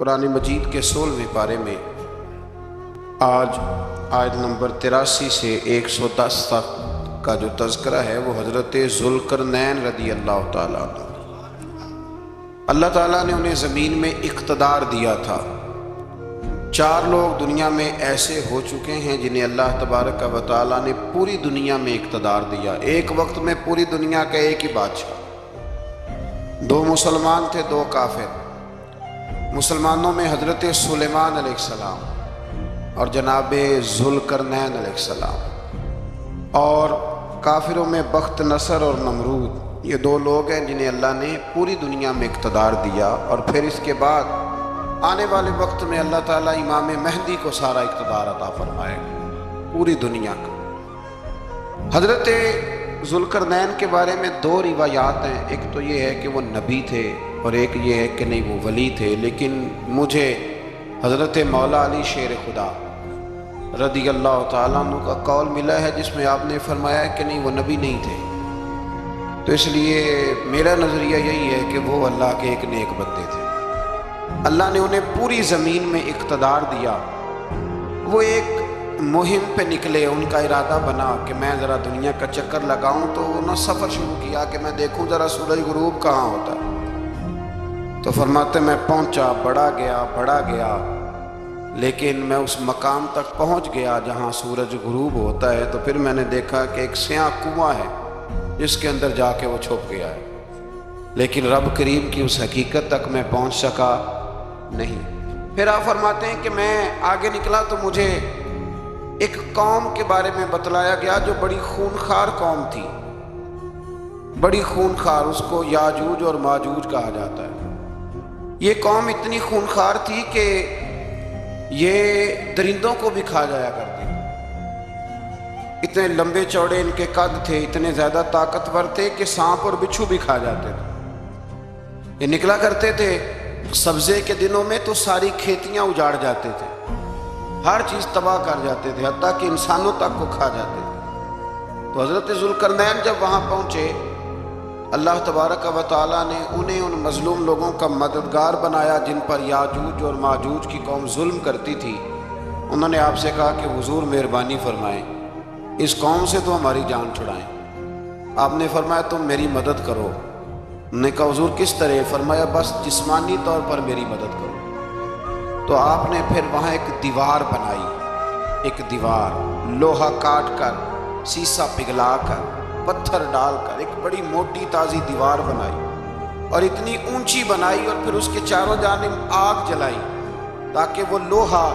قرآن مجید کے 16ویں پارے میں آج آیت نمبر 83 سے 110 تک کا جو تذکرہ ہے وہ حضرت ذوالقرنین رضی اللہ تعالیٰ عنہ۔ اللہ تعالیٰ نے انہیں زمین میں اقتدار دیا تھا۔ 4 لوگ دنیا میں ایسے ہو چکے ہیں جنہیں اللہ تبارک و تعالیٰ نے پوری دنیا میں اقتدار دیا، ایک وقت میں پوری دنیا کا ایک ہی بادشاہ۔ 2 مسلمان تھے، 2 کافر۔ مسلمانوں میں حضرت سلیمان علیہ السلام اور جناب ذوالقرنین علیہ السلام، اور کافروں میں بخت نصر اور نمرود۔ یہ 2 لوگ ہیں جنہیں اللہ نے پوری دنیا میں اقتدار دیا، اور پھر اس کے بعد آنے والے وقت میں اللہ تعالیٰ امام مہدی کو سارا اقتدار عطا فرمائے گا پوری دنیا کا۔ حضرت ذوالقرنین کے بارے میں 2 روایات ہیں، ایک تو یہ ہے کہ وہ نبی تھے اور ایک یہ ہے کہ نہیں وہ ولی تھے، لیکن مجھے حضرت مولا علی شیر خدا رضی اللہ تعالیٰ عنہ کا قول ملا ہے جس میں آپ نے فرمایا کہ نہیں وہ نبی نہیں تھے، تو اس لیے میرا نظریہ یہی ہے کہ وہ اللہ کے ایک نیک بندے تھے۔ اللہ نے انہیں پوری زمین میں اقتدار دیا۔ وہ ایک مہم پہ نکلے، ان کا ارادہ بنا کہ میں ذرا دنیا کا چکر لگاؤں، تو انہوں نے سفر شروع کیا کہ میں دیکھوں ذرا سورج غروب کہاں ہوتا ہے۔ تو فرماتے میں پہنچا، بڑا گیا، لیکن میں اس مقام تک پہنچ گیا جہاں سورج غروب ہوتا ہے، تو پھر میں نے دیکھا کہ ایک سیاہ کنواں ہے جس کے اندر جا کے وہ چھپ گیا ہے، لیکن رب کریم کی اس حقیقت تک میں پہنچ سکا نہیں۔ پھر آپ فرماتے ہیں کہ میں آگے نکلا تو مجھے ایک قوم کے بارے میں بتلایا گیا جو بڑی خونخوار قوم تھی، بڑی خونخوار، اس کو یاجوج اور ماجوج کہا جاتا ہے۔ یہ قوم اتنی خونخوار تھی کہ یہ درندوں کو بھی کھا جایا کرتی، اتنے لمبے چوڑے ان کے قد تھے، اتنے زیادہ طاقتور تھے کہ سانپ اور بچھو بھی کھا جاتے تھے۔ یہ نکلا کرتے تھے سبزے کے دنوں میں تو ساری کھیتیاں اجاڑ جاتے تھے، ہر چیز تباہ کر جاتے تھے، حتیٰ کہ انسانوں تک کو کھا جاتے تھے۔ تو حضرت ذوالقرنین جب وہاں پہنچے، اللہ تبارک و تعالیٰ نے انہیں ان مظلوم لوگوں کا مددگار بنایا جن پر یاجوج اور ماجوج کی قوم ظلم کرتی تھی۔ انہوں نے آپ سے کہا کہ حضور مہربانی فرمائیں، اس قوم سے تو ہماری جان چھڑائیں۔ آپ نے فرمایا تم میری مدد کرو۔ انہوں نے کہا حضور کس طرح؟ فرمایا بس جسمانی طور پر میری مدد کرو۔ تو آپ نے پھر وہاں ایک دیوار بنائی، ایک دیوار، لوہا کاٹ کر، سیسا پگھلا کر، پتھر ڈال کر ایک بڑی موٹی تازی دیوار بنائی، اور اتنی اونچی بنائی، اور پھر اس کے چاروں جانب آگ جلائی تاکہ وہ لوہا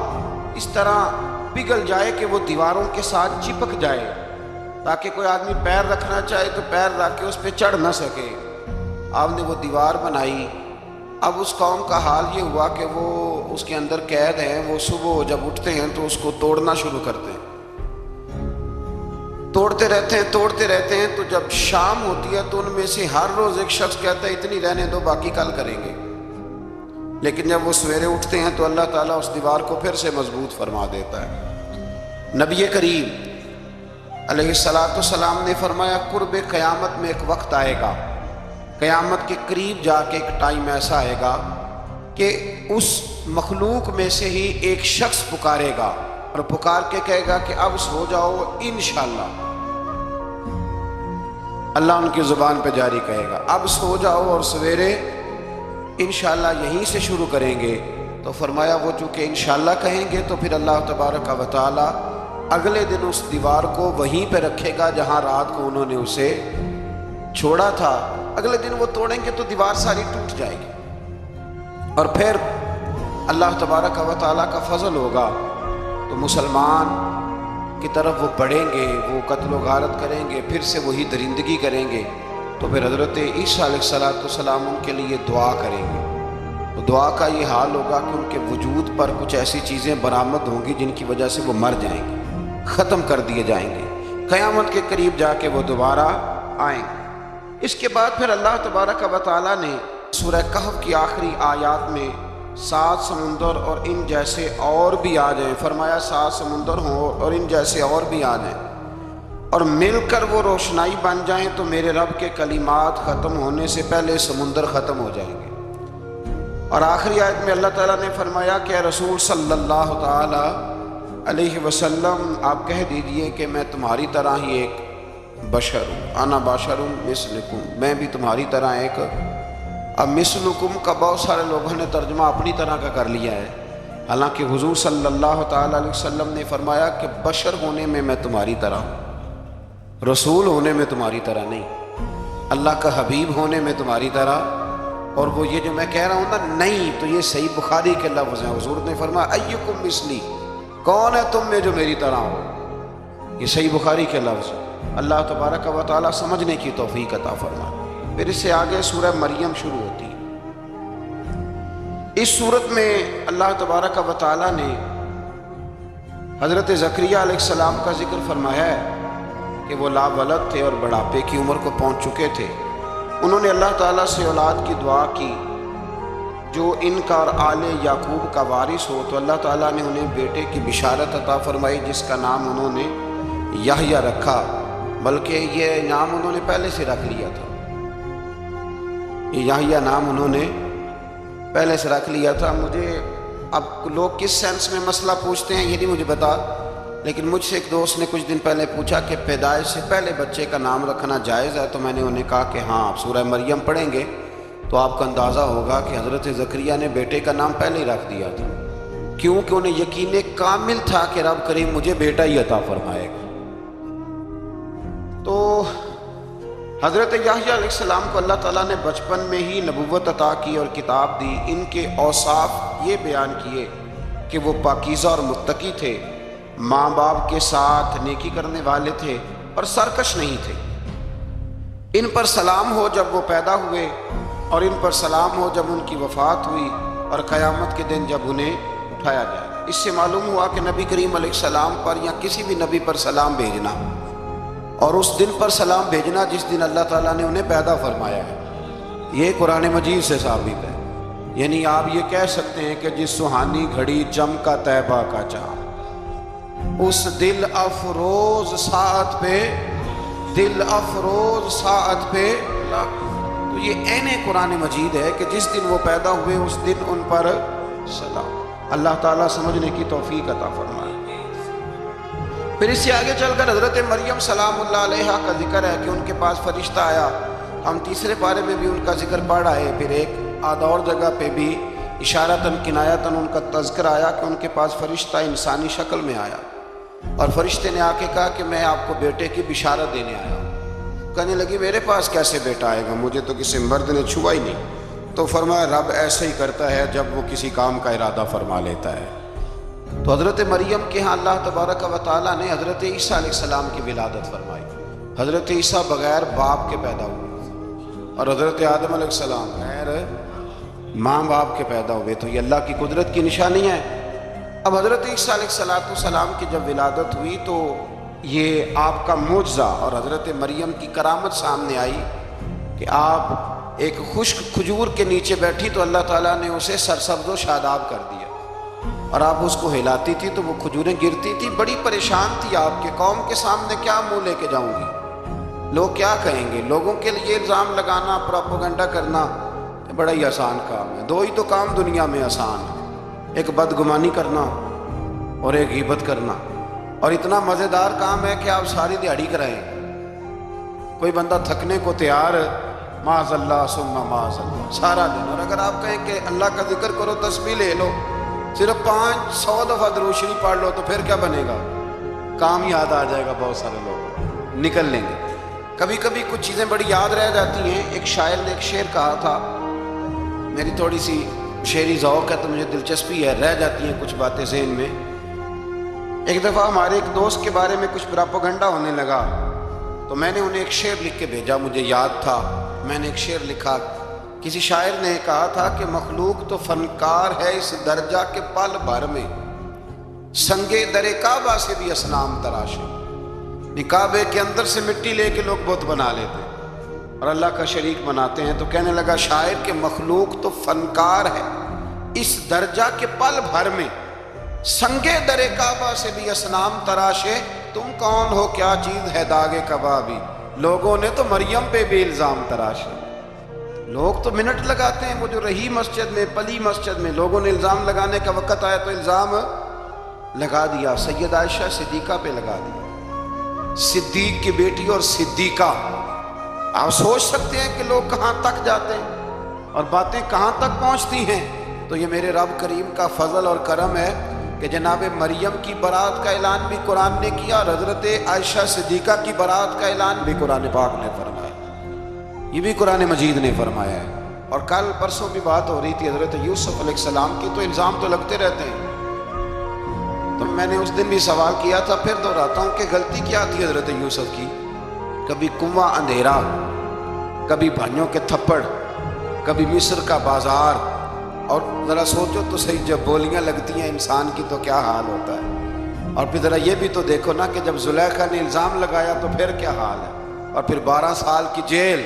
اس طرح پگھل جائے کہ وہ دیواروں کے ساتھ چپک جائے، تاکہ کوئی آدمی پیر رکھنا چاہے تو پیر رکھ کے اس پہ چڑھ نہ سکے۔ آپ نے وہ دیوار بنائی۔ اب اس قوم کا حال یہ ہوا کہ وہ اس کے اندر قید ہیں، وہ صبح جب اٹھتے ہیں تو اس کو توڑنا شروع کرتے ہیں، توڑتے رہتے ہیں، تو جب شام ہوتی ہے تو ان میں سے ہر روز ایک شخص کہتا ہے اتنی رہنے دو، باقی کل کریں گے۔ لیکن جب وہ سویرے اٹھتے ہیں تو اللہ تعالیٰ اس دیوار کو پھر سے مضبوط فرما دیتا ہے۔ نبی کریم علیہ السلام نے فرمایا قرب قیامت میں ایک وقت آئے گا، قیامت کے قریب جا کے ایک ٹائم ایسا آئے گا کہ اس مخلوق میں سے ہی ایک شخص پکارے گا، اور پکار کے کہے گا کہ اب سو جاؤ انشاءاللہ۔ اللہ ان کی زبان پہ جاری کہے گا اب سو جاؤ، اور سویرے انشاءاللہ یہیں سے شروع کریں گے۔ تو فرمایا وہ چونکہ انشاءاللہ کہیں گے تو پھر اللہ تبارک و تعالی اگلے دن اس دیوار کو وہیں پہ رکھے گا جہاں رات کو انہوں نے اسے چھوڑا تھا۔ اگلے دن وہ توڑیں گے تو دیوار ساری ٹوٹ جائے گی، اور پھر اللہ تبارک و تعالیٰ کا فضل ہوگا تو مسلمان کی طرف وہ بڑھیں گے، وہ قتل و غارت کریں گے، پھر سے وہی درندگی کریں گے، تو پھر حضرت عیسیٰ علیہ السلام ان کے لیے دعا کریں گے۔ تو دعا کا یہ حال ہوگا کہ ان کے وجود پر کچھ ایسی چیزیں برآمد ہوں گی جن کی وجہ سے وہ مر جائیں گے، ختم کر دیے جائیں گے۔ قیامت کے قریب جا کے وہ دوبارہ آئیں گے۔ اس کے بعد پھر اللہ تبارک و تعالیٰ نے سورہ کہف کی آخری آیات میں 7 سمندر اور ان جیسے اور بھی آ جائیں، فرمایا 7 سمندر ہوں اور ان جیسے اور بھی آ جائیں، اور مل کر وہ روشنائی بن جائیں تو میرے رب کے کلمات ختم ہونے سے پہلے سمندر ختم ہو جائیں گے، اور آخری آیت میں اللہ تعالیٰ نے فرمایا کہ اے رسول صلی اللہ تعالی علیہ وسلم آپ کہہ دیجئے کہ میں تمہاری طرح ہی ایک بشر ہوں، انا بشر مثلکم، میں بھی تمہاری طرح ایک۔ اب مثلکم کا بہت سارے لوگوں نے ترجمہ اپنی طرح کا کر لیا ہے، حالانکہ حضور صلی اللہ تعالی علیہ وسلم نے فرمایا کہ بشر ہونے میں میں تمہاری طرح ہوں، رسول ہونے میں تمہاری طرح نہیں، اللہ کا حبیب ہونے میں تمہاری طرح۔ اور وہ یہ جو میں کہہ رہا ہوں نا نہیں، تو یہ صحیح بخاری کے لفظ ہیں، حضور نے فرمایا ایکم مثلی، کون ہے تم میں جو میری طرح ہو، یہ صحیح بخاری کے لفظ۔ اللہ تبارک و تعالیٰ سمجھنے کی توفیق عطا فرمائے۔ پھر اس سے آگے سورہ مریم شروع ہوتی ہے۔ اس صورت میں اللہ تبارک و تعالیٰ نے حضرت زکریا علیہ السلام کا ذکر فرمایا ہے کہ وہ لا ولد تھے اور بڑھاپے کی عمر کو پہنچ چکے تھے۔ انہوں نے اللہ تعالیٰ سے اولاد کی دعا کی جو ان کا اور آل یعقوب کا وارث ہو، تو اللہ تعالیٰ نے انہیں بیٹے کی بشارت عطا فرمائی جس کا نام انہوں نے یحییٰ رکھا، بلکہ یہ نام انہوں نے پہلے سے رکھ لیا تھا، یہ یحییٰ نام انہوں نے پہلے سے رکھ لیا تھا۔ مجھے اب لوگ کس سینس میں مسئلہ پوچھتے ہیں یہ نہیں مجھے بتا، لیکن مجھ سے ایک دوست نے کچھ دن پہلے پوچھا کہ پیدائش سے پہلے بچے کا نام رکھنا جائز ہے، تو میں نے انہیں کہا کہ ہاں آپ سورہ مریم پڑھیں گے تو آپ کا اندازہ ہوگا کہ حضرت زکریا نے بیٹے کا نام پہلے ہی رکھ دیا تھا، کیونکہ انہیں یقین کامل تھا کہ رب کریم مجھے بیٹا ہی عطا فرمائے گا۔ تو حضرت یحییٰ علیہ السلام کو اللہ تعالیٰ نے بچپن میں ہی نبوت عطا کی اور کتاب دی۔ ان کے اوصاف یہ بیان کیے کہ وہ پاکیزہ اور متقی تھے، ماں باپ کے ساتھ نیکی کرنے والے تھے اور سرکش نہیں تھے۔ ان پر سلام ہو جب وہ پیدا ہوئے، اور ان پر سلام ہو جب ان کی وفات ہوئی، اور قیامت کے دن جب انہیں اٹھایا جائے گا۔ اس سے معلوم ہوا کہ نبی کریم علیہ السلام پر یا کسی بھی نبی پر سلام بھیجنا، اور اس دن پر سلام بھیجنا جس دن اللہ تعالیٰ نے انہیں پیدا فرمایا ہے، یہ قرآن مجید سے ثابت ہے۔ یعنی آپ یہ کہہ سکتے ہیں کہ جس سہانی گھڑی چمکا طیبہ کا چاند، اس دل افروز ساعت پہ، دل افروز ساعت پہ، تو یہ عین قرآن مجید ہے کہ جس دن وہ پیدا ہوئے اس دن ان پر سلام۔ اللہ تعالیٰ سمجھنے کی توفیق عطا فرمائے۔ پھر اس سے آگے چل کر حضرت مریم سلام اللہ علیہا کا ذکر ہے کہ ان کے پاس فرشتہ آیا۔ ہم تیسرے پارے میں بھی ان کا ذکر پڑھ آئے، پھر ایک آدھ اور جگہ پہ بھی اشارتاً کنایتاً ان کا تذکر آیا کہ ان کے پاس فرشتہ انسانی شکل میں آیا، اور فرشتے نے آ کے کہا کہ میں آپ کو بیٹے کی بشارت دینے آیا ہوں۔ کہنے لگی میرے پاس کیسے بیٹا آئے گا، مجھے تو کسی مرد نے چھوا ہی نہیں۔ تو فرمایا رب ایسے ہی کرتا ہے جب وہ کسی کام کا ارادہ فرما لیتا ہے۔ تو حضرت مریم کے ہاں اللہ تبارک و تعالیٰ نے حضرت عیسیٰ علیہ السلام کی ولادت فرمائی۔ حضرت عیسیٰ بغیر باپ کے پیدا ہوئے، اور حضرت آدم علیہ السلام بغیر ماں باپ کے پیدا ہوئے، تو یہ اللہ کی قدرت کی نشانی ہے۔ اب حضرت عیسیٰ علیہ السلام کی جب ولادت ہوئی تو یہ آپ کا معجزہ اور حضرت مریم کی کرامت سامنے آئی کہ آپ ایک خشک کھجور کے نیچے بیٹھی تو اللہ تعالیٰ نے اسے سرسبز و شاداب کر دیا، اور آپ اس کو ہلاتی تھی تو وہ کھجوریں گرتی تھی۔ بڑی پریشان تھی آپ کے قوم کے سامنے کیا منہ لے کے جاؤں گی، لوگ کیا کہیں گے۔ لوگوں کے لیے الزام لگانا، پروپیگنڈا کرنا بڑا ہی آسان کام ہے۔ دو ہی تو کام دنیا میں آسان ہے، ایک بدگمانی کرنا اور ایک غیبت کرنا، اور اتنا مزیدار کام ہے کہ آپ ساری دیہڑی کرائیں، کوئی بندہ تھکنے کو تیار، معاذ اللہ ثم معاذ اللہ، سارا دن۔ اور اگر آپ کہیں کہ اللہ کا ذکر کرو، تسبیح لے لو، صرف 500 دفعہ درود شریف پڑھ لو، تو پھر کیا بنے گا، کام یاد آ جائے گا، بہت سارے لوگ نکل لیں گے۔ کبھی کبھی کچھ چیزیں بڑی یاد رہ جاتی ہیں۔ ایک شاعر نے ایک شعر کہا تھا، میری تھوڑی سی شعری ذوق ہے تو مجھے دلچسپی ہے، رہ جاتی ہیں کچھ باتیں ذہن میں۔ ایک دفعہ ہمارے ایک دوست کے بارے میں کچھ پروپیگنڈا ہونے لگا، تو میں نے انہیں ایک شعر لکھ کے بھیجا، مجھے یاد تھا، میں نے ایک شعر لکھا۔ کسی شاعر نے کہا تھا کہ مخلوق تو فنکار ہے اس درجہ کے پل بھر میں، سنگے در کعبہ سے بھی اصنام تراشے۔ کعبے کے اندر سے مٹی لے کے لوگ بت بنا لیتے اور اللہ کا شریک بناتے ہیں۔ تو کہنے لگا شاعر کہ مخلوق تو فنکار ہے اس درجہ کے پل بھر میں، سنگے در کعبہ سے بھی اصنام تراشے۔ تم کون ہو، کیا چیز ہے داغ کبابی، لوگوں نے تو مریم پہ بھی الزام تراشے۔ لوگ تو منٹ لگاتے ہیں، وہ جو رہی مسجد میں، پلی مسجد میں، لوگوں نے الزام لگانے کا وقت آیا تو الزام لگا دیا، سید عائشہ صدیقہ پہ لگا دیا، صدیق کی بیٹی اور صدیقہ۔ آپ سوچ سکتے ہیں کہ لوگ کہاں تک جاتے ہیں اور باتیں کہاں تک پہنچتی ہیں۔ تو یہ میرے رب کریم کا فضل اور کرم ہے کہ جناب مریم کی برات کا اعلان بھی قرآن نے کیا اور حضرت عائشہ صدیقہ کی برات کا اعلان بھی قرآن پاک نے فرمایا، یہ بھی قرآن مجید نے فرمایا ہے۔ اور کل پرسوں بھی بات ہو رہی تھی حضرت یوسف علیہ السلام کی، تو الزام تو لگتے رہتے ہیں۔ تو میں نے اس دن بھی سوال کیا تھا، پھر دہراتا ہوں کہ غلطی کیا تھی حضرت یوسف کی؟ کبھی کنواں اندھیرا، کبھی بھائیوں کے تھپڑ، کبھی مصر کا بازار، اور ذرا سوچو تو صحیح، جب بولیاں لگتی ہیں انسان کی تو کیا حال ہوتا ہے۔ اور پھر ذرا یہ بھی تو دیکھو نا کہ جب زلیخا نے الزام لگایا تو پھر کیا حال ہے، اور پھر 12 سال کی جیل،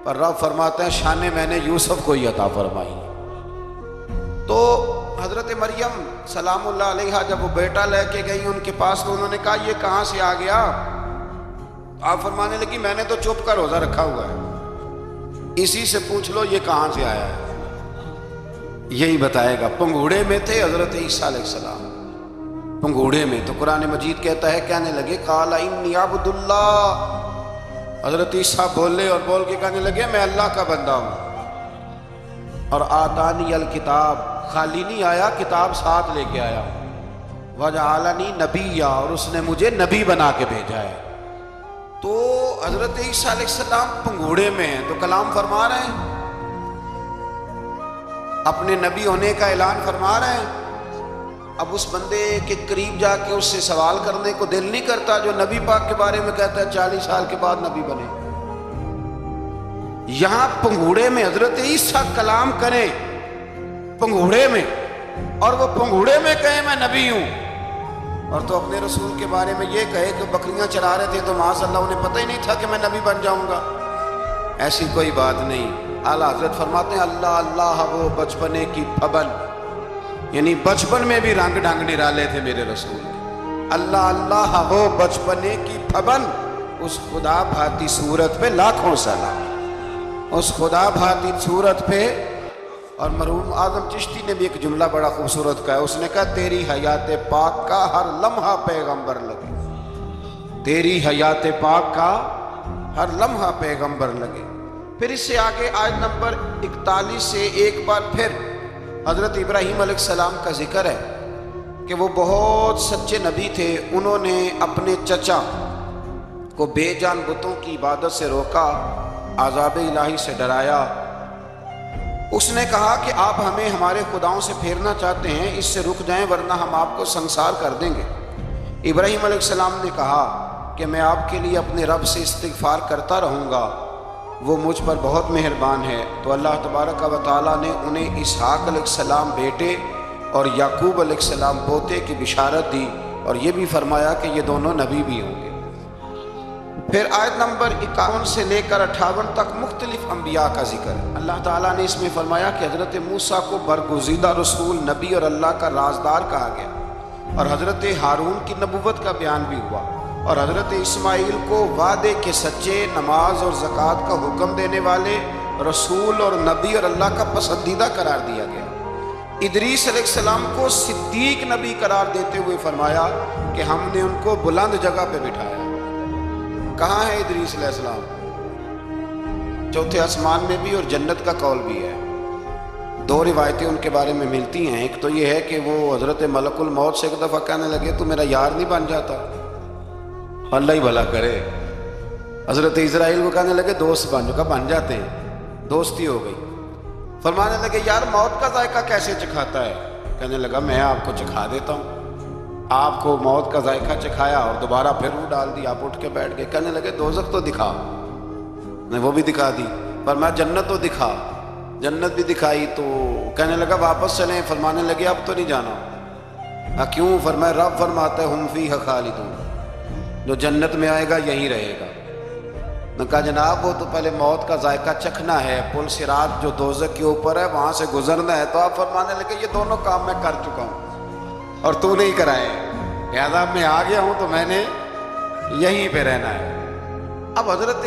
پر رب فرماتے ہیں شان میں نے یوسف کو ہی عطا فرمائی۔ تو حضرت مریم سلام اللہ علیہا جب وہ بیٹا لے کے گئی ان کے پاس، تو انہوں نے کہا یہ کہاں سے آ گیا؟ آپ فرمانے لگی میں نے تو چپ کر روزہ رکھا ہوا ہے، اسی سے پوچھ لو یہ کہاں سے آیا ہے، یہی بتائے گا۔ پنگوڑے میں تھے حضرت عیسیٰ علیہ السلام، پنگوڑے میں، تو قرآن مجید کہتا ہے کہنے لگے قال انی عبد اللہ، حضرت عیسیٰ بولے اور بول کے کہنے لگے میں اللہ کا بندہ ہوں، اور آتانی الکتاب، خالی نہیں آیا، کتاب ساتھ لے کے آیا، وجعلنی نبیا، اور اس نے مجھے نبی بنا کے بھیجا ہے۔ تو حضرت عیسیٰ علیہ السلام پنگوڑے میں ہیں تو کلام فرما رہے ہیں، اپنے نبی ہونے کا اعلان فرما رہے ہیں۔ اب اس بندے کے قریب جا کے اس سے سوال کرنے کو دل نہیں کرتا جو نبی پاک کے بارے میں کہتا ہے 40 سال کے بعد نبی بنے۔ یہاں پنگوڑے میں حضرت عیسیٰ کلام کریں، پنگوڑے میں، اور وہ پنگوڑے میں کہے میں نبی ہوں، اور تو اپنے رسول کے بارے میں یہ کہے کہ بکریاں چرا رہے تھے تو معاذ اللہ انہیں پتہ ہی نہیں تھا کہ میں نبی بن جاؤں گا۔ ایسی کوئی بات نہیں۔ اعلیٰ حضرت فرماتے ہیں اللہ اللہ وہ بچپنے کی پھبن، یعنی بچپن میں بھی رنگ ڈھنگ نرالے تھے میرے رسول کے۔ اللہ اللہ وہ بچپنے کی پھبن، اس خدا بھاتی صورت پہ لاکھوں سلام، اس خدا بھاتی صورت پہ۔ اور مرحوم اعظم چشتی نے بھی ایک جملہ بڑا خوبصورت کہا، اس نے کہا تیری حیات پاک کا ہر لمحہ پیغمبر لگے، تیری حیات پاک کا ہر لمحہ پیغمبر لگے۔ پھر اس سے آگے آیت نمبر 41 سے ایک بار پھر حضرت ابراہیم علیہ السلام کا ذکر ہے کہ وہ بہت سچے نبی تھے، انہوں نے اپنے چچا کو بے جان بتوں کی عبادت سے روکا، عذاب الہی سے ڈرایا۔ اس نے کہا کہ آپ ہمیں ہمارے خداؤں سے پھیرنا چاہتے ہیں، اس سے رک جائیں ورنہ ہم آپ کو سنسار کر دیں گے۔ ابراہیم علیہ السلام نے کہا کہ میں آپ کے لیے اپنے رب سے استغفار کرتا رہوں گا، وہ مجھ پر بہت مہربان ہے۔ تو اللہ تبارک و تعالیٰ نے انہیں اسحاق علیہ السلام بیٹے اور یعقوب علیہ السلام پوتے کی بشارت دی، اور یہ بھی فرمایا کہ یہ دونوں نبی بھی ہوں گے۔ پھر آیت نمبر 51 سے لے کر 58 تک مختلف انبیاء کا ذکر ہے۔ اللہ تعالیٰ نے اس میں فرمایا کہ حضرت موسیٰ کو برگزیدہ رسول، نبی اور اللہ کا رازدار کہا گیا، اور حضرت ہارون کی نبوت کا بیان بھی ہوا، اور حضرت اسماعیل کو وعدے کے سچے، نماز اور زکوٰۃ کا حکم دینے والے رسول اور نبی اور اللہ کا پسندیدہ قرار دیا گیا۔ ادریس علیہ السلام کو صدیق نبی قرار دیتے ہوئے فرمایا کہ ہم نے ان کو بلند جگہ پہ بٹھایا۔ کہاں ہے ادریس علیہ السلام؟ چوتھے آسمان میں بھی، اور جنت کا قول بھی ہے۔ دو روایتیں ان کے بارے میں ملتی ہیں، ایک تو یہ ہے کہ وہ حضرت ملک الموت سے ایک دفعہ کہنے لگے تو میرا یار نہیں بن جاتا، اللہ ہی بھلا کرے۔ حضرت اسرائیل کو کہنے لگے دوست بن جاتے ہیں، دوستی ہو گئی۔ فرمانے لگے یار موت کا ذائقہ کیسے چکھاتا ہے؟ کہنے لگا میں آپ کو چکھا دیتا ہوں۔ آپ کو موت کا ذائقہ چکھایا اور دوبارہ پھر روح ڈال دی، آپ اٹھ کے بیٹھ گئے۔ کہنے لگے دوزخ تو دکھا، نے وہ بھی دکھا دی۔ فرمایا جنت تو دکھا، جنت بھی دکھائی۔ تو کہنے لگا واپس چلیں، فرمانے لگے اب تو نہیں جانا۔ کیوں؟ فرمایا رب فرماتا ہے ہم فیہ خالدون، جو جنت میں آئے گا یہیں رہے گا۔ نے کہا جناب وہ تو پہلے موت کا ذائقہ چکھنا ہے، پل صراط جو دوزخ کے اوپر ہے وہاں سے گزرنا ہے۔ تو آپ فرمانے لگے یہ دونوں کام میں کر چکا ہوں اور تو نہیں کرائے، لہذا میں آ گیا ہوں تو میں نے یہیں پہ رہنا ہے۔ اب حضرت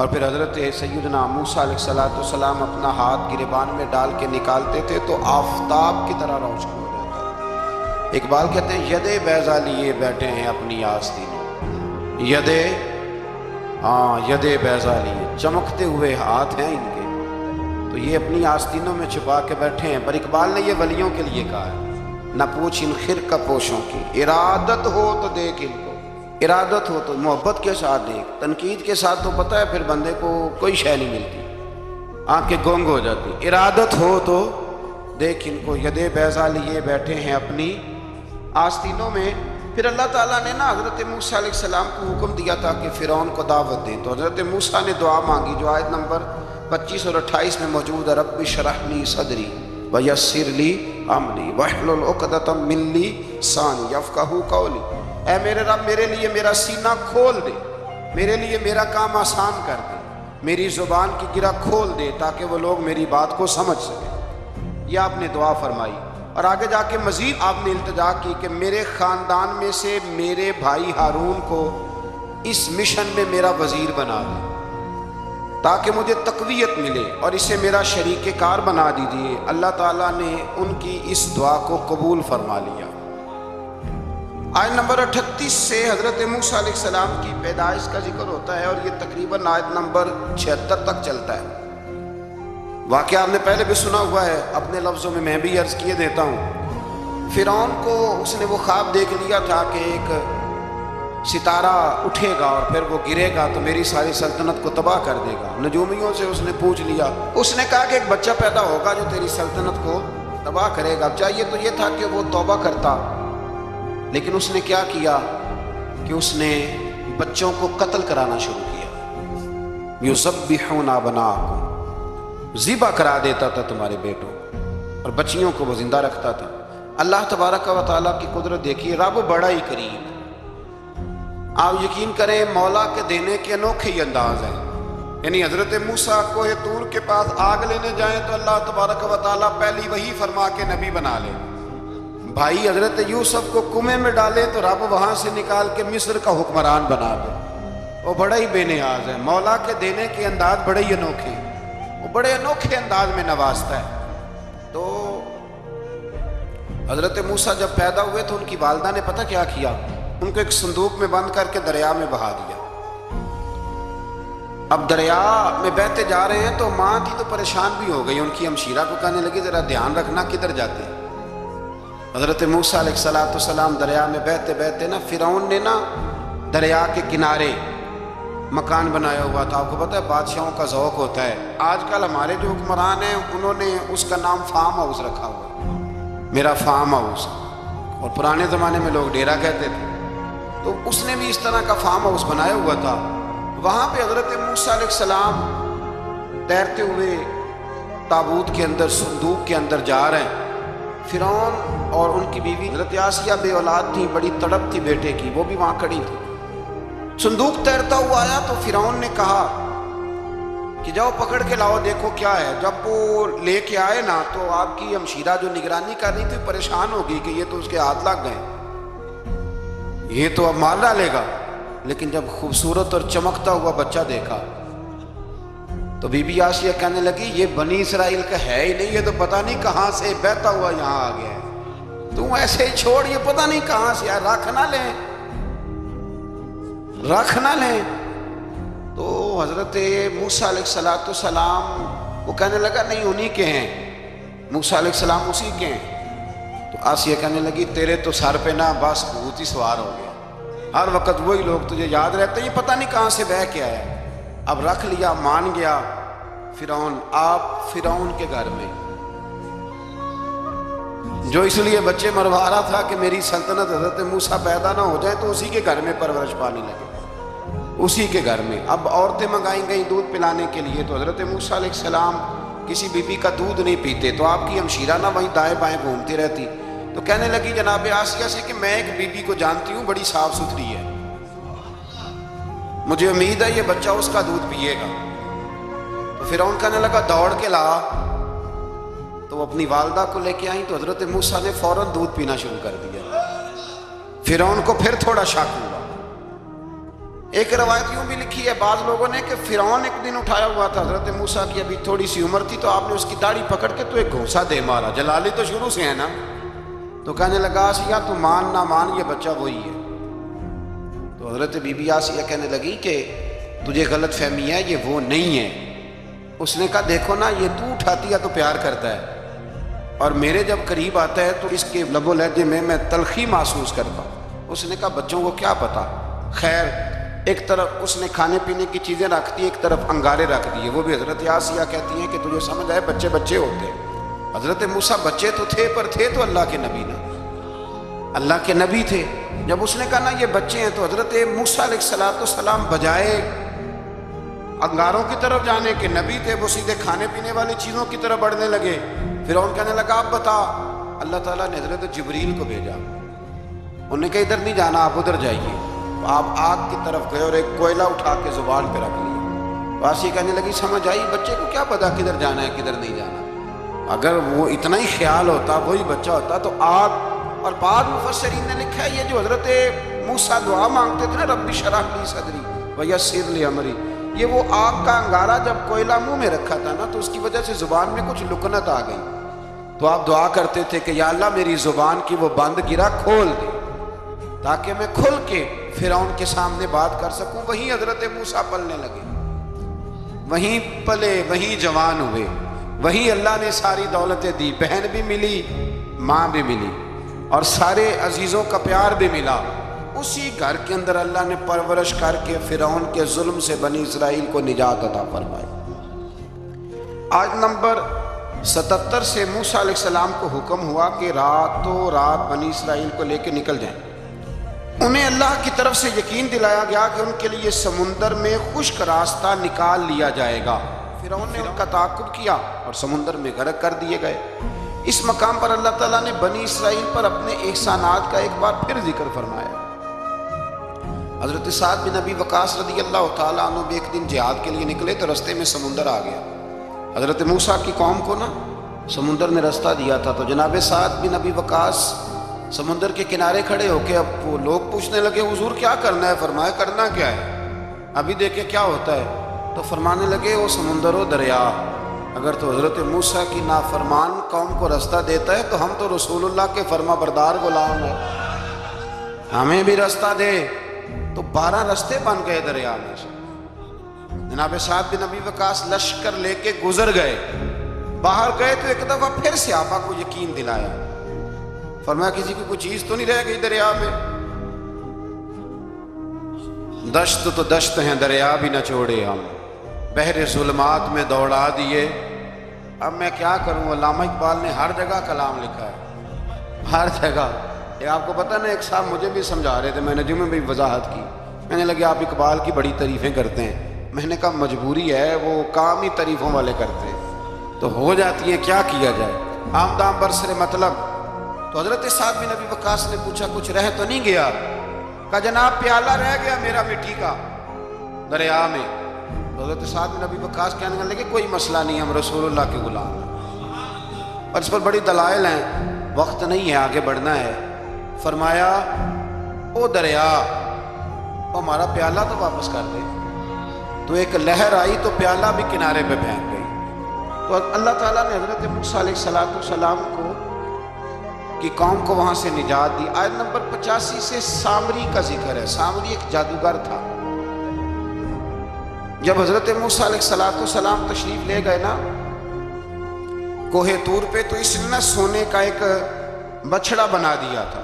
اور پھر حضرت سیدنا موسیٰ علیہ السلام اپنا ہاتھ گریبان میں ڈال کے نکالتے تھے تو آفتاب کی طرح روشن ہو جاتا۔ اقبال کہتے ہیں یدے بیضا لیے بیٹھے ہیں اپنی آستینوں، یدے بیضا لیے، چمکتے ہوئے ہاتھ ہیں ان کے، تو یہ اپنی آستینوں میں چھپا کے بیٹھے ہیں۔ پر اقبال نے یہ ولیوں کے لیے کہا ہے، نہ پوچھ ان خرقہ پوشوں کی، ارادت ہو تو دیکھ ان کو، ارادت ہو تو محبت کے ساتھ دیکھ، تنقید کے ساتھ تو پتہ ہے پھر بندے کو کوئی شے نہیں ملتی، آنکھیں گونگ ہو جاتی۔ ارادت ہو تو دیکھ ان کو، یدے بیضا لیے بیٹھے ہیں اپنی آستینوں میں۔ پھر اللہ تعالیٰ نے نا حضرت موسیٰ علیہ السلام کو حکم دیا تھا کہ فرعون کو دعوت دیں، تو حضرت موسیٰ نے دعا مانگی جو آیت نمبر 25 اور 28 میں موجود ہے، رب اشرح لی صدری ویسر لی امری واحلل عقدۃ من لسانی یفقہوا قولی، اے میرے رب میرے لیے میرا سینہ کھول دے، میرے لیے میرا کام آسان کر دے، میری زبان کی گرہ کھول دے تاکہ وہ لوگ میری بات کو سمجھ سکیں۔ یہ آپ نے دعا فرمائی، اور آگے جا کے مزید آپ نے التجا کی کہ میرے خاندان میں سے میرے بھائی ہارون کو اس مشن میں میرا وزیر بنا دے تاکہ مجھے تقویت ملے، اور اسے میرا شریک کار بنا دیجیے۔ اللہ تعالیٰ نے ان کی اس دعا کو قبول فرما لیا۔ آیت نمبر 38 سے حضرت موسیٰ علیہ السلام کی پیدائش کا ذکر ہوتا ہے، اور یہ تقریباً آیت نمبر 76 تک چلتا ہے۔ واقعہ آپ نے پہلے بھی سنا ہوا ہے، اپنے لفظوں میں بھی عرض کیے دیتا ہوں۔ فرعون کو اس نے وہ خواب دیکھ لیا تھا کہ ایک ستارہ اٹھے گا اور پھر وہ گرے گا تو میری ساری سلطنت کو تباہ کر دے گا۔ نجومیوں سے اس نے پوچھ لیا، اس نے کہا کہ ایک بچہ پیدا ہوگا جو تیری سلطنت کو تباہ کرے گا۔ چاہیے تو یہ تھا کہ وہ توبہ کرتا، لیکن اس نے کیا کیا کہ اس نے بچوں کو قتل کرانا شروع کیا۔ یذبحون ابناءکم، ذبح کرا دیتا تھا تمہارے بیٹوں، اور بچیوں کو وہ زندہ رکھتا تھا۔ اللہ تبارک و تعالیٰ کی قدرت دیکھیے، رب بڑا ہی کریم۔ آپ یقین کریں مولا کے دینے کے انوکھے ہی انداز ہیں، یعنی حضرت موسیٰ کوہ طور کے پاس آگ لینے جائیں تو اللہ تبارک و تعالیٰ پہلی وحی فرما کے نبی بنا لے، بھائی حضرت یوسف کو کنویں میں ڈالے تو رب وہاں سے نکال کے مصر کا حکمران بنا دے۔ وہ بڑا ہی بے نیاز ہے، مولا کے دینے کے انداز بڑے ہی انوکھے، وہ بڑے انوکھے انداز میں نوازتا ہے۔ تو حضرت موسیٰ جب پیدا ہوئے تو ان کی والدہ نے پتہ کیا کیا، ان کو ایک صندوق میں بند کر کے دریا میں بہا دیا۔ اب دریا میں بہتے جا رہے ہیں تو ماں تھی تو پریشان بھی ہو گئی، ان کی ہمشیرہ کو کہنے لگی ذرا دھیان رکھنا کدھر جاتے ہیں۔ حضرت موسیٰ علیہ السلام دریا میں بہتے بہتے نا فرعون نے نا دریا کے کنارے مکان بنایا ہوا تھا۔ آپ کو پتہ ہے بادشاہوں کا ذوق ہوتا ہے، آج کل ہمارے جو حکمران ہیں انہوں نے اس کا نام فارم ہاؤس رکھا ہوا ہے، میرا فارم ہاؤس، اور پرانے زمانے میں لوگ ڈیرا کہتے تھے، تو اس نے بھی اس طرح کا فارم ہاؤس بنایا ہوا تھا۔ وہاں پہ حضرت موسیٰ علیہ السلام تیرتے ہوئے تابوت کے اندر صندوق کے اندر جا رہے ہیں۔ فرعون اور ان کی بیوی حضرت آسیہ بے اولاد تھی، بڑی تڑپ تھی بیٹے کی، وہ بھی وہاں کھڑی تھی۔ صندوق تیرتا ہوا آیا تو فرعون نے کہا کہ جاؤ پکڑ کے لاؤ دیکھو کیا ہے۔ جب وہ لے کے آئے نا تو آپ کی ہمشیرہ جو نگرانی کر رہی تھی پریشان ہو گئی کہ یہ تو اس کے ہاتھ لگ گئے، یہ تو اب مار ڈالے گا۔ لیکن جب خوبصورت اور چمکتا ہوا بچہ دیکھا تو بی بی آسیہ کہنے لگی یہ بنی اسرائیل کا ہے ہی نہیں، یہ تو پتہ نہیں کہاں سے بہتا ہوا یہاں آ گیا ہے، تم ایسے ہی چھوڑ، یہ پتہ نہیں کہاں سے رکھ نہ لیں، رکھ نہ لیں۔ تو حضرت موسیٰ علیہ السلام وہ کہنے لگا نہیں انہی کے ہیں، موسیٰ علیہ السلام اسی کے ہیں۔ تو آسیہ کہنے لگی تیرے تو سر پہ نا بس بھوت ہی سوار ہو گیا، ہر وقت وہی لوگ تجھے یاد رہتے ہیں، یہ پتہ نہیں کہاں سے بہ کے آیا۔ اب رکھ لیا، مان گیا فرعون۔ آپ فرعون کے گھر میں جو اس لیے بچے مروا رہا تھا کہ میری سلطنت حضرت موسیٰ پیدا نہ ہو جائے تو اسی کے گھر میں پرورش پانے لگے، اسی کے گھر میں۔ اب عورتیں منگائی گئیں دودھ پلانے کے لیے، تو حضرت موسیٰ علیہ السلام کسی بی بی کا دودھ نہیں پیتے، تو آپ کی ہمشیرہ نہ وہیں دائیں بائیں گھومتی رہتی، تو کہنے لگی جناب آسیہ سے کہ میں ایک بی بی کو جانتی ہوں بڑی صاف ستھری ہے، مجھے امید ہے یہ بچہ اس کا دودھ پیے گا۔ تو فرعون کہنے لگا دوڑ کے لا، تو وہ اپنی والدہ کو لے کے آئیں تو حضرت موسیٰ نے فوراً دودھ پینا شروع کر دیا۔ فرعون کو پھر تھوڑا شک ہوا، ایک روایت یوں بھی لکھی ہے بعض لوگوں نے کہ فرعون ایک دن اٹھایا ہوا تھا حضرت موسیٰ کی ابھی تھوڑی سی عمر تھی، تو آپ نے اس کی داڑھی پکڑ کے تو ایک گھونسا دے مارا، جلالی تو شروع سے ہے نا، تو کہنے لگا آسیہ تو مان نہ مان یہ بچہ وہی ہے۔ تو حضرت بی بی آسیہ کہنے لگی کہ تجھے غلط فہمی ہے، یہ وہ نہیں ہے۔ اس نے کہا دیکھو نا، یہ تو اٹھاتی ہے تو پیار کرتا ہے، اور میرے جب قریب آتا ہے تو اس کے لب و لہجے میں تلخی محسوس کرتا ہوں۔ اس نے کہا بچوں کو کیا پتا، خیر ایک طرف اس نے کھانے پینے کی چیزیں رکھ دی، ایک طرف انگارے رکھ دیے۔ وہ بھی حضرت آسیہ کہتی ہیں کہ تجھے سمجھ آئے بچے بچے ہوتے ہیں، حضرت موسیٰ بچے تو تھے پر تھے تو اللہ کے نبی نا، اللہ کے نبی تھے۔ جب اس نے کہا نا یہ بچے ہیں، تو حضرت موسیٰ علیہ السلام بجائے انگاروں کی طرف جانے کے نبی تھے، وہ سیدھے کھانے پینے والی چیزوں کی طرف بڑھنے لگے۔ فرعون کہنے لگا آپ بتا، اللہ تعالیٰ نے حضرت جبریل کو بھیجا، انہوں نے کہا ادھر نہیں جانا، آپ ادھر جائیے۔ آپ آگ کی طرف گئے اور ایک کوئلہ اٹھا کے زبان پہ رکھ لیا۔ آسیہ کہنے لگی سمجھ آئی، بچے کو کیا پتا کدھر جانا ہے کدھر نہیں جانا، اگر وہ اتنا ہی خیال ہوتا وہی بچہ ہوتا تو آگ۔ اور بعض مفسرین نے لکھا ہے یہ جو حضرت موسیٰ دعا مانگتے تھے نا رب اشرح لی صدری ویسر لی امری، یہ وہ آگ کا انگارہ جب کوئلہ منہ میں رکھا تھا نا تو اس کی وجہ سے زبان میں کچھ لکنت آ گئی، تو آپ دعا کرتے تھے کہ یا اللہ میری زبان کی وہ بند گرا کھول دے تاکہ میں کھل کے فرعون کے سامنے بات کر سکوں۔ وہیں حضرت موسیٰ پلنے لگے، وہیں پلے، وہیں جوان ہوئے، وہیں اللہ نے ساری دولتیں دی، بہن بھی ملی، ماں بھی ملی، اور سارے عزیزوں کا پیار بھی ملا۔ اسی گھر کے اندر اللہ نے پرورش کر کے فرعون کے ظلم سے بنی اسرائیل کو نجات عطا فرمائی۔ آیت نمبر 77 سے موسیٰ علیہ السلام کو حکم ہوا کہ راتوں رات بنی اسرائیل کو لے کے نکل جائیں۔ انہیں اللہ کی طرف سے یقین دلایا گیا کہ ان کے لیے سمندر میں خشک راستہ نکال لیا جائے گا۔ فرعون نے ان کا تعاقب کیا اور سمندر میں غرق کر دیے گئے۔ اس مقام پر اللہ تعالیٰ نے بنی اسرائیل پر اپنے احسانات کا ایک بار پھر ذکر فرمایا۔ حضرت سعد بن ابی وقاص رضی اللہ تعالیٰ عنہ بھی ایک دن جہاد کے لیے نکلے تو رستے میں سمندر آ گیا۔ حضرت موسیٰ کی قوم کو نا سمندر نے رستہ دیا تھا، تو جناب سعد بن ابی وقاص سمندر کے کنارے کھڑے ہو کے اب وہ لوگ پوچھنے لگے حضور کیا کرنا ہے؟ فرمایا کرنا کیا ہے، ابھی دیکھیں کیا ہوتا ہے۔ تو فرمانے لگے وہ سمندر و دریا، اگر تو حضرت موسیٰ کی نافرمان قوم کو رستہ دیتا ہے تو ہم تو رسول اللہ کے فرما بردار غلام ہیں، ہمیں بھی رستہ دے۔ تو 12 رستے بن گئے دریا میں سے۔ جناب سعد بن ابی وقاص لشکر لے کے گزر گئے، باہر گئے تو ایک دفعہ پھر صحابہ کو یقین دلایا، فرمایا کسی کی کوئی چیز تو نہیں رہ گئی دریا میں؟ دشت تو دشت ہیں دریا بھی نہ چھوڑے ہم، بحر ظلمات میں دوڑا دیے۔ اب میں کیا کروں، علامہ اقبال نے ہر جگہ کلام لکھا ہے، ہر جگہ۔ یہ آپ کو پتہ نا، ایک صاحب مجھے بھی سمجھا رہے تھے، میں نے جمعے میں بھی وضاحت کی، کہنے لگے آپ اقبال کی بڑی تعریفیں کرتے ہیں۔ میں نے کہا مجبوری ہے، وہ کام ہی تعریفوں والے کرتے ہیں تو ہو جاتی ہیں، کیا کیا جائے، آمدام برسر مطلب۔ تو حضرت سعد بن ابی وقاص نے پوچھا کچھ رہ تو نہیں گیا؟ کہا جناب پیالہ رہ گیا میرا مٹی کا دریا میں۔ تو حضرت سعد بن ابی وقاص کہنے لگے کوئی مسئلہ نہیں، ہم رسول اللہ کے غلام ہیں، اور اس پر بڑی دلائل ہیں، وقت نہیں ہے آگے بڑھنا ہے۔ فرمایا او دریا، او ہمارا پیالہ تو واپس کر دے۔ تو ایک لہر آئی تو پیالہ بھی کنارے پہ پھینک گئی۔ تو اللہ تعالیٰ نے حضرت موسیٰ علیہ السلام کو کی قوم کو وہاں سے نجات دی۔ آیت نمبر 85 سے سامری کا ذکر ہے۔ سامری ایک جادوگر تھا۔ جب حضرت موسیٰ علیہ السلام تشریف لے گئے نا کوہ طور پہ، تو اس نے سونے کا ایک بچڑا بنا دیا تھا،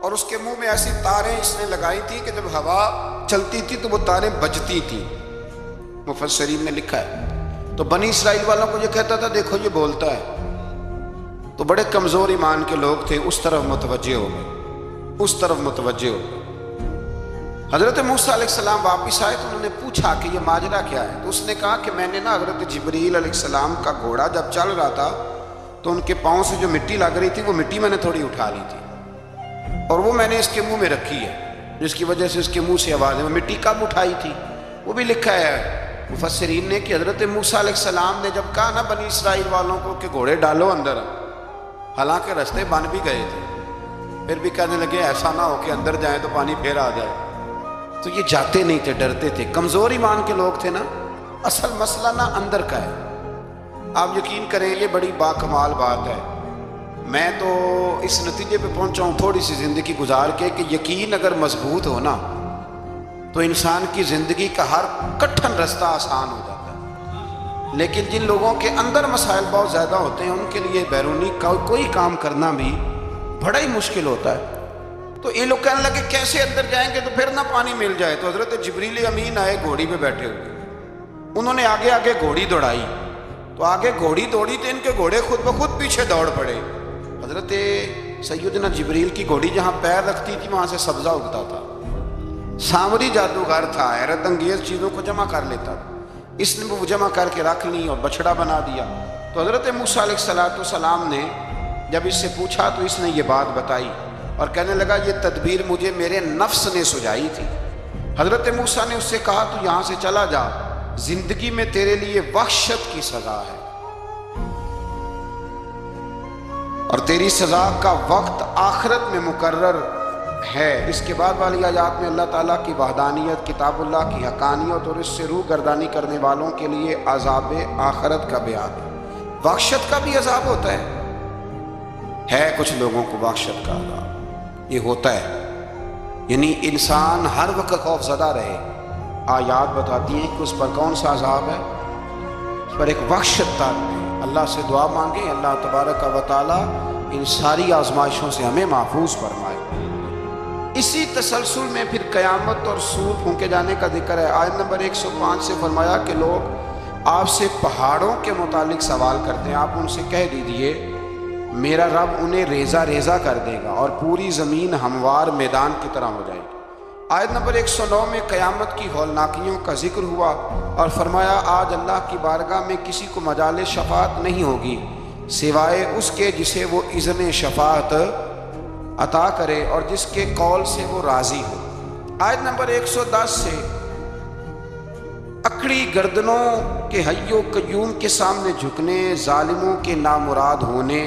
اور اس کے منہ میں ایسی تاریں اس نے لگائی تھی کہ جب ہوا چلتی تھی تو وہ تاریں بجتی تھی، مفسرین نے لکھا ہے۔ تو بنی اسرائیل والوں کو یہ کہتا تھا دیکھو یہ بولتا ہے، تو بڑے کمزور ایمان کے لوگ تھے، اس طرف متوجہ ہو گئے، اس طرف متوجہ ہو گئے۔ حضرت موسیٰ علیہ السلام واپس آئے تو انہوں نے پوچھا کہ یہ ماجرا کیا ہے؟ تو اس نے کہا کہ میں نے نا حضرت جبریل علیہ السلام کا گھوڑا جب چل رہا تھا تو ان کے پاؤں سے جو مٹی لگ رہی تھی وہ مٹی میں نے تھوڑی اٹھا لی تھی، اور وہ میں نے اس کے منہ میں رکھی ہے، جس کی وجہ سے اس کے منہ سے آواز ہے۔ وہ مٹی کب اٹھائی تھی وہ بھی لکھا ہے مفسرین نے کہ حضرت موسیٰ علیہ السلام نے جب کہا نا بنی اسرائیل والوں کو کہ گھوڑے ڈالو اندر، حالانکہ رستے بن بھی گئے تھے، پھر بھی کہنے لگے ایسا نہ ہو کہ اندر جائیں تو پانی پھر آ جائے۔ تو یہ جاتے نہیں تھے، ڈرتے تھے، کمزور ایمان کے لوگ تھے نا۔ اصل مسئلہ نا اندر کا ہے۔ آپ یقین کریں یہ بڑی باکمال بات ہے، میں تو اس نتیجے پہ پہنچا ہوں تھوڑی سی زندگی گزار کے کہ یقین اگر مضبوط ہو نا تو انسان کی زندگی کا ہر کٹھن رستہ آسان ہو جاتا ہے۔ لیکن جن لوگوں کے اندر مسائل بہت زیادہ ہوتے ہیں ان کے لیے بیرونی کوئی کام کرنا بھی بڑا ہی مشکل ہوتا ہے۔ تو یہ لوگ کہنے لگے کیسے اندر جائیں گے تو پھر نہ پانی مل جائے، تو حضرت جبریل امین آئے گھوڑی پہ بیٹھے ہوئے، انہوں نے آگے آگے گھوڑی دوڑائی، تو آگے گھوڑی دوڑی تو ان کے گھوڑے خود بخود پیچھے دوڑ پڑے۔ حضرت سیدنا جبریل کی گھوڑی جہاں پیر رکھتی تھی وہاں سے سبزہ اگتا تھا، سامری جادوگر تھا، حیرت انگیز چیزوں کو جمع کر لیتا تھا، اس نے وہ جمع کر کے رکھ لی اور بچڑا بنا دیا۔ تو حضرت موسیٰ علیہ السلام نے جب اس سے پوچھا تو اس نے یہ بات بتائی اور کہنے لگا یہ تدبیر مجھے میرے نفس نے سجائی تھی۔ حضرت موسیٰ نے اس سے کہا تو یہاں سے چلا جا، زندگی میں تیرے لیے وحشت کی سزا ہے اور تیری سزا کا وقت آخرت میں مقرر ہے۔ اس کے بعد والی آیات میں اللہ تعالیٰ کی وحدانیت، کتاب اللہ کی حقانیت اور اس سے روح گردانی کرنے والوں کے لیے عذاب آخرت کا بیان ہے۔ وحشت کا بھی عذاب ہوتا ہے کچھ لوگوں کو وحشت کا عذاب یہ ہوتا ہے، یعنی انسان ہر وقت خوف زدہ رہے۔ آیات بتاتی ہیں کہ اس پر کون سا عذاب ہے، اس پر ایک وحشت طالب ہے۔ اللہ سے دعا مانگیں اللہ تبارک و تعالی ان ساری آزمائشوں سے ہمیں محفوظ فرمائے۔ اسی تسلسل میں پھر قیامت اور سور پھونکے جانے کا ذکر ہے۔ آیت نمبر 105 سے فرمایا کہ لوگ آپ سے پہاڑوں کے متعلق سوال کرتے ہیں، آپ ان سے کہہ دیجئے میرا رب انہیں ریزہ ریزہ کر دے گا اور پوری زمین ہموار میدان کی طرح ہو جائے گی۔ آیت نمبر 109 میں قیامت کی ہولناکیوں کا ذکر ہوا اور فرمایا آج اللہ کی بارگاہ میں کسی کو مجال شفاعت نہیں ہوگی سوائے اس کے جسے وہ اذن شفاعت عطا کرے اور جس کے قول سے وہ راضی ہو۔ آیت نمبر 110 سے اکڑی گردنوں کے حی و قیوم کے سامنے جھکنے، ظالموں کے نامراد ہونے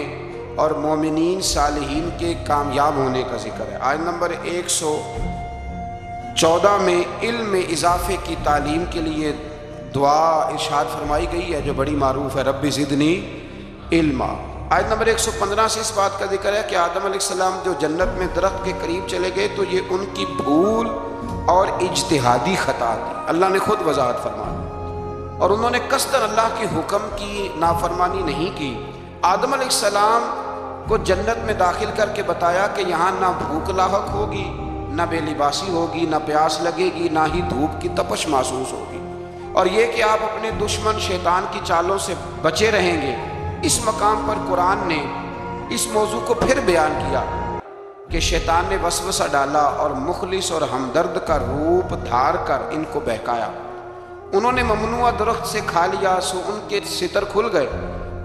اور مومنین صالحین کے کامیاب ہونے کا ذکر ہے۔ آیت نمبر 114 میں علم میں اضافے کی تعلیم کے لیے دعا ارشاد فرمائی گئی ہے جو بڑی معروف ہے، رب زدنی علما۔ آیت نمبر 115 سے اس بات کا ذکر ہے کہ آدم علیہ السلام جو جنت میں درخت کے قریب چلے گئے تو یہ ان کی بھول اور اجتہادی خطا تھی، اللہ نے خود وضاحت فرمائی، اور انہوں نے قصداً اللہ کے حکم کی نافرمانی نہیں کی۔ آدم علیہ السلام کو جنت میں داخل کر کے بتایا کہ یہاں نہ بھوک لاحق ہوگی، نہ بے لباسی ہوگی، نہ پیاس لگے گی، نہ ہی دھوپ کی تپش محسوس ہوگی، اور یہ کہ آپ اپنے دشمن شیطان کی چالوں سے بچے رہیں گے۔ اس مقام پر قرآن نے اس موضوع کو پھر بیان کیا کہ شیطان نے وسوسہ ڈالا اور مخلص اور ہمدرد کا روپ دھار کر ان کو بہکایا، انہوں نے ممنوع درخت سے کھا لیا سو ان کے ستر کھل گئے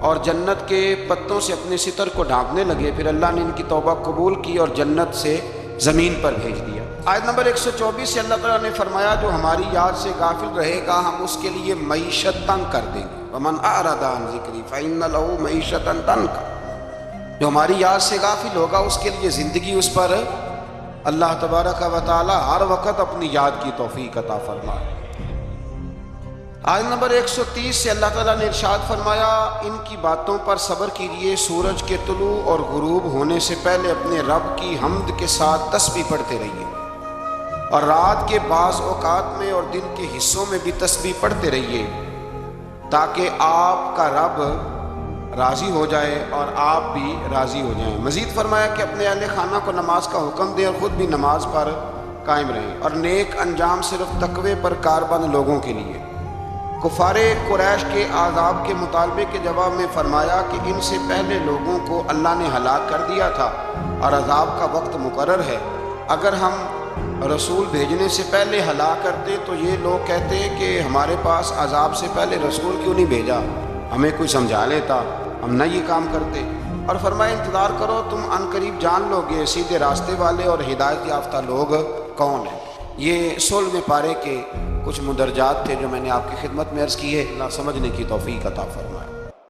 اور جنت کے پتوں سے اپنے ستر کو ڈھانپنے لگے، پھر اللہ نے ان کی توبہ قبول کی اور جنت سے زمین پر بھیج دیا۔ آیت نمبر 124 سے اللہ تعالیٰ نے فرمایا جو ہماری یاد سے غافل رہے گا ہم اس کے لیے معیشت تنگ کر دیں گے، وَمَنْ أَعْرَضَ عَنْ ذِكْرِي فَإِنَّ لَهُ مَعِيشَةً ضَنْكًا، جو ہماری یاد سے غافل ہوگا اس کے لیے زندگی اس پر اللہ تبارک و تعالی ہر وقت اپنی یاد کی توفیق عطا فرمائے۔ آیت نمبر 130 سے اللہ تعالیٰ نے ارشاد فرمایا ان کی باتوں پر صبر کیجئے، سورج کے طلوع اور غروب ہونے سے پہلے اپنے رب کی حمد کے ساتھ تسبیح پڑھتے رہیے اور رات کے بعض اوقات میں اور دن کے حصوں میں بھی تسبیح پڑھتے رہیے تاکہ آپ کا رب راضی ہو جائے اور آپ بھی راضی ہو جائیں۔ مزید فرمایا کہ اپنے اہل خانہ کو نماز کا حکم دیں اور خود بھی نماز پر قائم رہیں، اور نیک انجام صرف تقوی پر کاربند لوگوں کے لیے۔ کفار قریش کے عذاب کے مطالبے کے جواب میں فرمایا کہ ان سے پہلے لوگوں کو اللہ نے ہلاک کر دیا تھا اور عذاب کا وقت مقرر ہے، اگر ہم رسول بھیجنے سے پہلے ہلاک کرتے تو یہ لوگ کہتے کہ ہمارے پاس عذاب سے پہلے رسول کیوں نہیں بھیجا، ہمیں کوئی سمجھا لیتا ہم نہ یہ کام کرتے، اور فرمایا انتظار کرو تم ان قریب جان لو گے سیدھے راستے والے اور ہدایت یافتہ لوگ کون ہیں۔ یہ 16ویں پارے کے کچھ مندرجات تھے جو میں نے آپ کی خدمت میں عرض کی ہے، اللہ سمجھنے کی توفیق عطا فرمائے۔